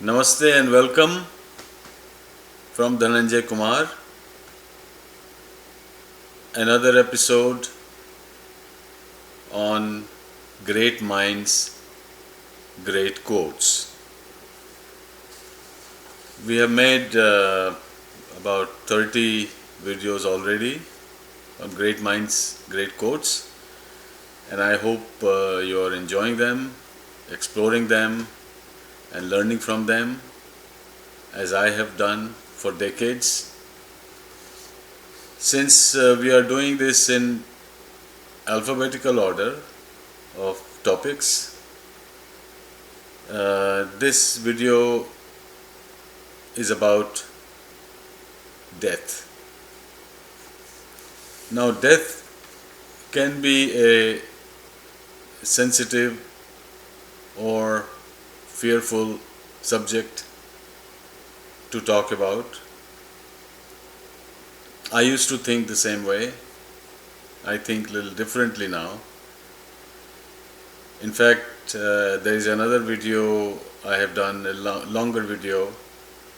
Namaste and welcome from Dhananjaya Kumar. Another episode on great minds, great quotes. We have made about 30 videos already on great minds, great quotes, and I hope you are enjoying them, exploring them, and learning from them as I have done for decades. Since we are doing this in alphabetical order of topics, this video is about death. Now, death can be a sensitive or fearful subject to talk about. I used to think the same way. I think a little differently now. In fact, there is another video I have done, a longer video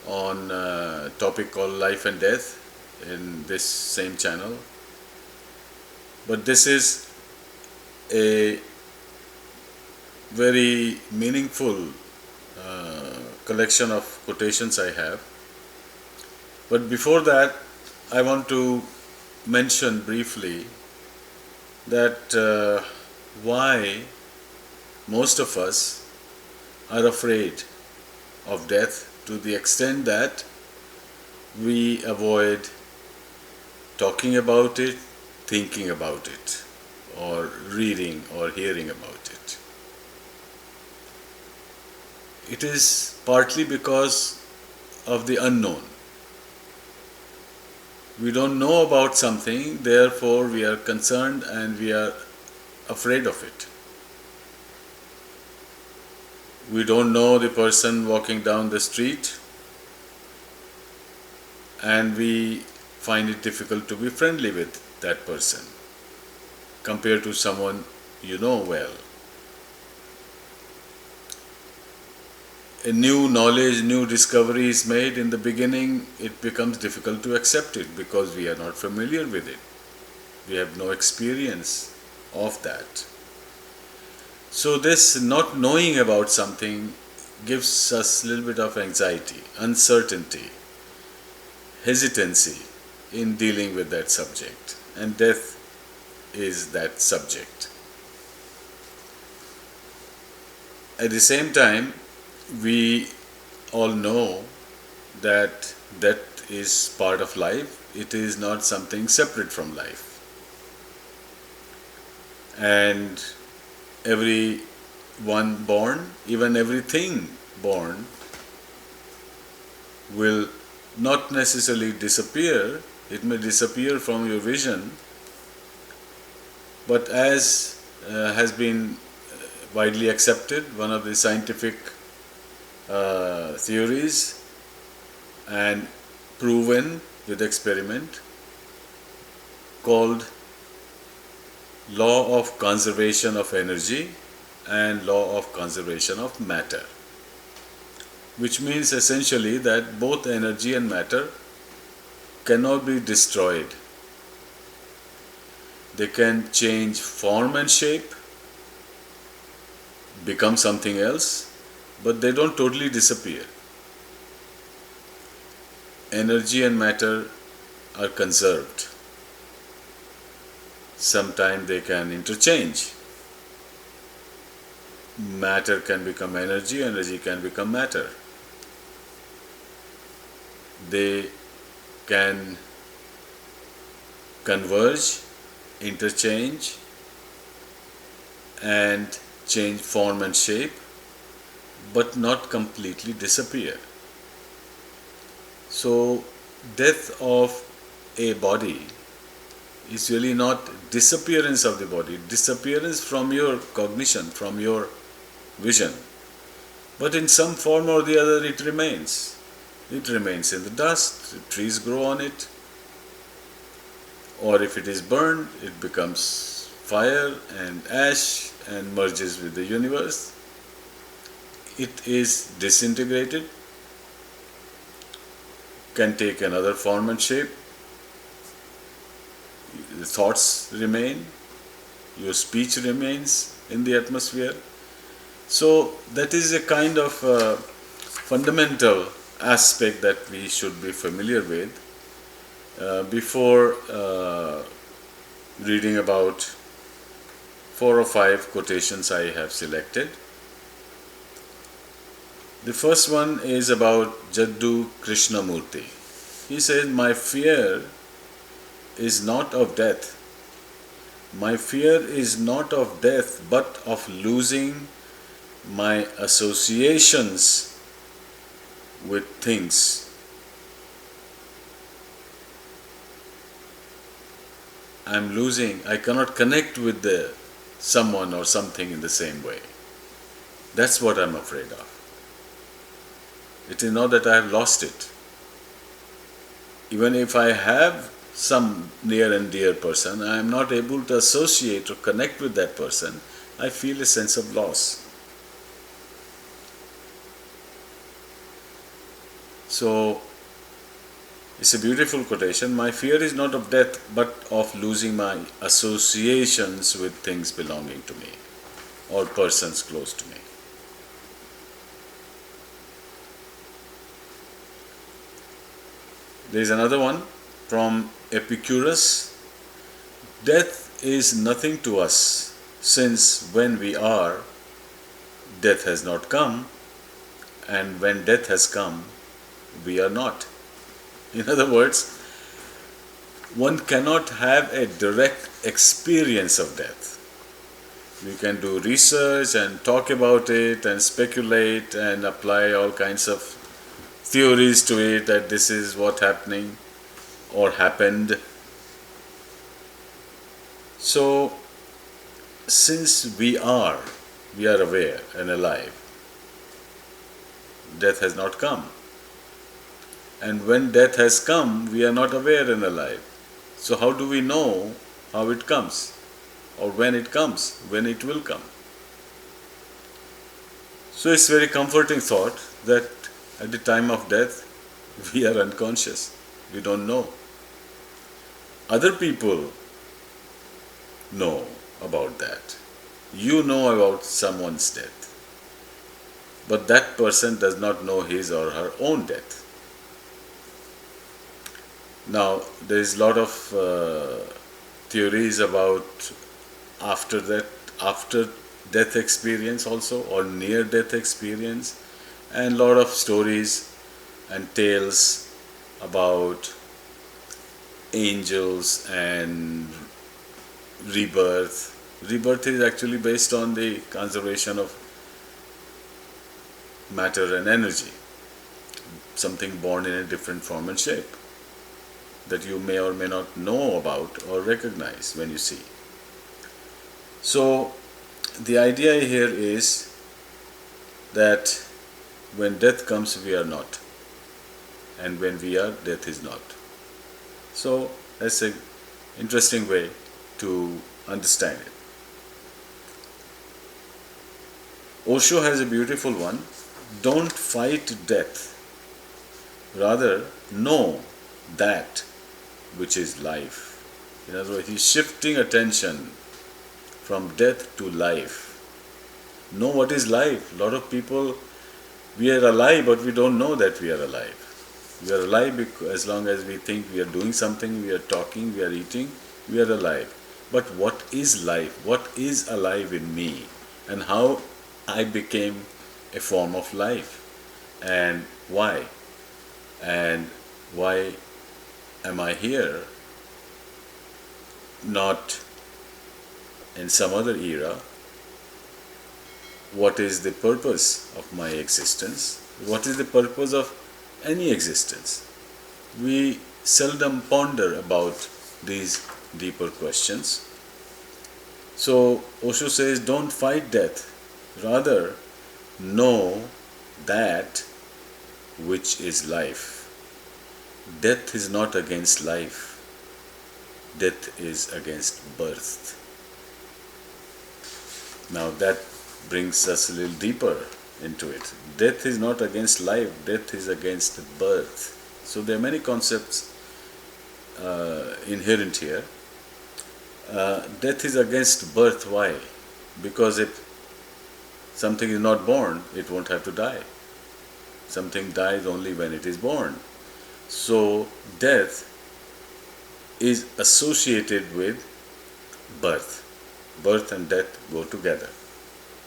on a topic called life and death in this same channel. But this is a very meaningful collection of quotations I have. But before that, I want to mention briefly that why most of us are afraid of death to the extent that we avoid talking about it, thinking about it, or reading or hearing about it. It is partly because of the unknown. We don't know about something, therefore we are concerned and we are afraid of it. We don't know the person walking down the street and we find it difficult to be friendly with that person compared to someone you know well. A new knowledge, new discovery is made. In the beginning, it becomes difficult to accept it because we are not familiar with it. We have no experience of that. So this not knowing about something gives us a little bit of anxiety, uncertainty, hesitancy in dealing with that subject. And death is that subject. At the same time, we all know that death is part of life. It is not something separate from life. And every one born, even everything born, will not necessarily disappear. It may disappear from your vision, but as has been widely accepted, one of the scientific theories and proven with experiment called law of conservation of energy and law of conservation of matter, which means essentially that both energy and matter cannot be destroyed. They can change form and shape, become something else, but they don't totally disappear. Energy and matter are conserved. Sometimes they can interchange. Matter can become energy, energy can become matter. They can converge, interchange, and change form and shape, but not completely disappear. So, death of a body is really not disappearance of the body, disappearance from your cognition, from your vision. But in some form or the other it remains. It remains in the dust, trees grow on it, or if it is burned, it becomes fire and ash and merges with the universe. it is disintegrated, can take another form and shape. The thoughts remain, your speech remains in the atmosphere. So that is a kind of fundamental aspect that we should be familiar with before reading about 4 or 5 quotations I have selected. The first one is about Jaddu Krishnamurti. He says, "My fear is not of death. My fear is not of death, but of losing my associations with things. I cannot connect with someone or something in the same way. That's what I'm afraid of. It is not that I have lost it. Even if I have some near and dear person, I am not able to associate or connect with that person. I feel a sense of loss." So, it's a beautiful quotation. "My fear is not of death, but of losing my associations with things belonging to me or persons close to me." There is another one from Epicurus. "Death is nothing to us, since when we are, death has not come, and when death has come, we are not." In other words, one cannot have a direct experience of death. We can do research and talk about it and speculate and apply all kinds of theories to it, that this is what happening or happened. So, since we are aware and alive, death has not come. And when death has come, we are not aware and alive. So how do we know how it comes? Or when it comes, when it will come? So it's a very comforting thought that at the time of death, we are unconscious. We don't know. Other people know about that. You know about someone's death. But that person does not know his or her own death. Now, there is a lot of theories about after death experience also, or near death experience, and a lot of stories and tales about angels and rebirth. Rebirth is actually based on the conservation of matter and energy, something born in a different form and shape that you may or may not know about or recognize when you see. So the idea here is that when death comes, we are not, and when we are, death is not. So that's an interesting way to understand it. Osho has a beautiful one. "Don't fight death, rather know that which is life." In other words, he's shifting attention from death to life. Know what is life. A lot of people, we are alive, but we don't know that we are alive. We are alive because as long as we think we are doing something, we are talking, we are eating, we are alive. But what is life? What is alive in me? And how I became a form of life? And why? And why am I here, not in some other era? What is the purpose of my existence? What is the purpose of any existence? We seldom ponder about these deeper questions. So Osho says, don't fight death, rather know that which is life. Death is not against life. Death is against birth. Now that brings us a little deeper into it. Death is not against life, death is against birth. So there are many concepts inherent here. Death is against birth. Why? Because if something is not born, it won't have to die. Something dies only when it is born. So death is associated with birth. Birth and death go together.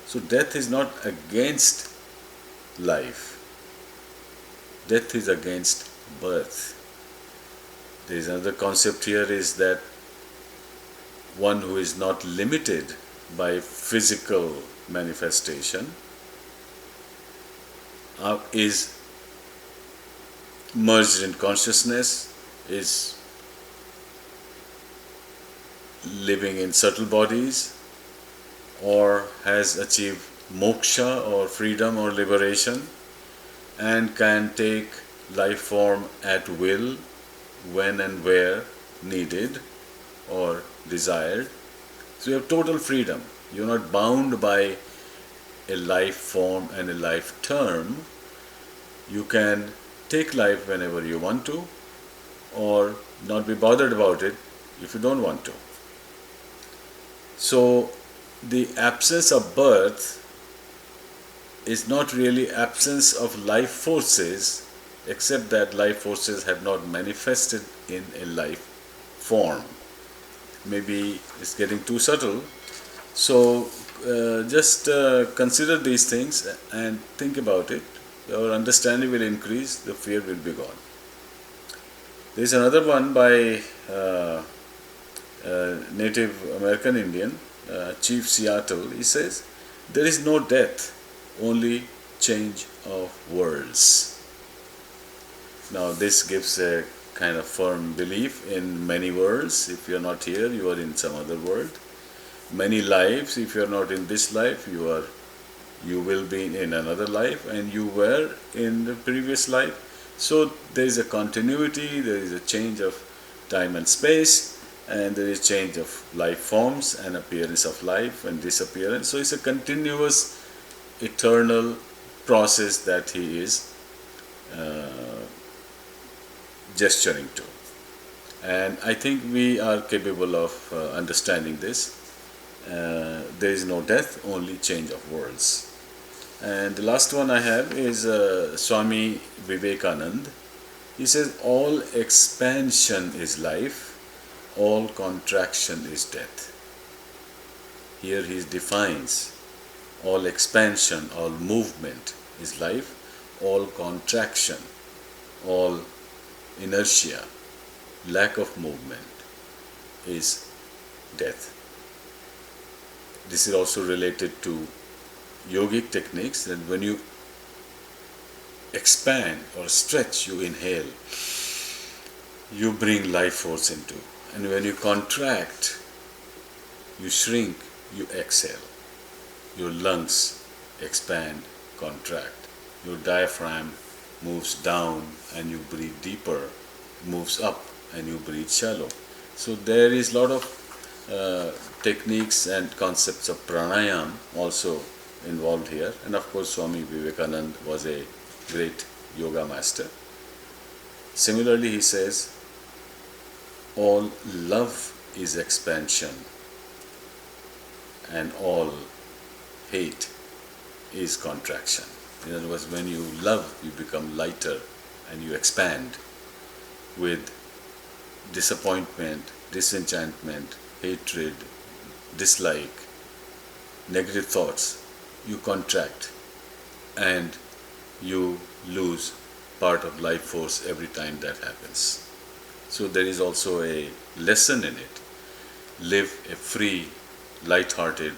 So death is not against life. Death is against birth. There is another concept here, is that one who is not limited by physical manifestation is merged in consciousness, is living in subtle bodies, or has achieved moksha or freedom or liberation, and can take life form at will, when and where needed or desired. So you have total freedom. You're not bound by a life form and a life term. You can take life whenever you want to, or not be bothered about it if you don't want to. So the absence of birth is not really absence of life forces, except that life forces have not manifested in a life form. Maybe it's getting too subtle. So just consider these things and think about it. Your understanding will increase, the fear will be gone. There is another one by Native American Indian, Chief Seattle. He says, there is no death, only change of worlds. Now this gives a kind of firm belief in many worlds. If you are not here, you are in some other world. Many lives. If you are not in this life, you will be in another life, and you were in the previous life. So there is a continuity, there is a change of time and space, and there is change of life forms and appearance of life and disappearance. So it's a continuous, eternal process that he is gesturing to. And I think we are capable of understanding this. There is no death, only change of worlds. And the last one I have is Swami Vivekananda. He says, all expansion is life, all contraction is death. Here he defines all expansion, all movement is life, all contraction, all inertia, lack of movement is death. This is also related to yogic techniques, that when you expand or stretch, you inhale, you bring life force into. And when you contract, you shrink, you exhale. Your lungs expand, contract. Your diaphragm moves down and you breathe deeper, moves up and you breathe shallow. So there is a lot of techniques and concepts of pranayam also involved here. And of course Swami Vivekananda was a great yoga master. Similarly he says, all love is expansion and all hate is contraction. In other words, when you love, you become lighter and you expand. With disappointment, disenchantment, hatred, dislike, negative thoughts, you contract and you lose part of life force every time that happens. So there is also a lesson in it. Live a free, light-hearted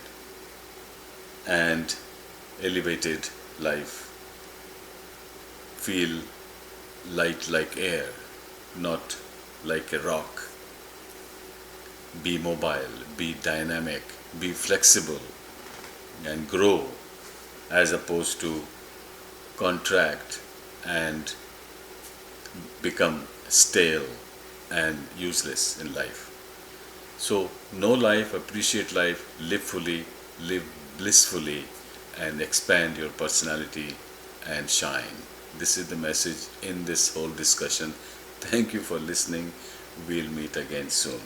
and elevated life. Feel light like air, not like a rock. Be mobile, be dynamic, be flexible and grow, as opposed to contract and become stale and useless in life. So know life, appreciate life, live fully, live blissfully, and expand your personality and shine. This is the message in this whole discussion. Thank you for listening. We'll meet again soon.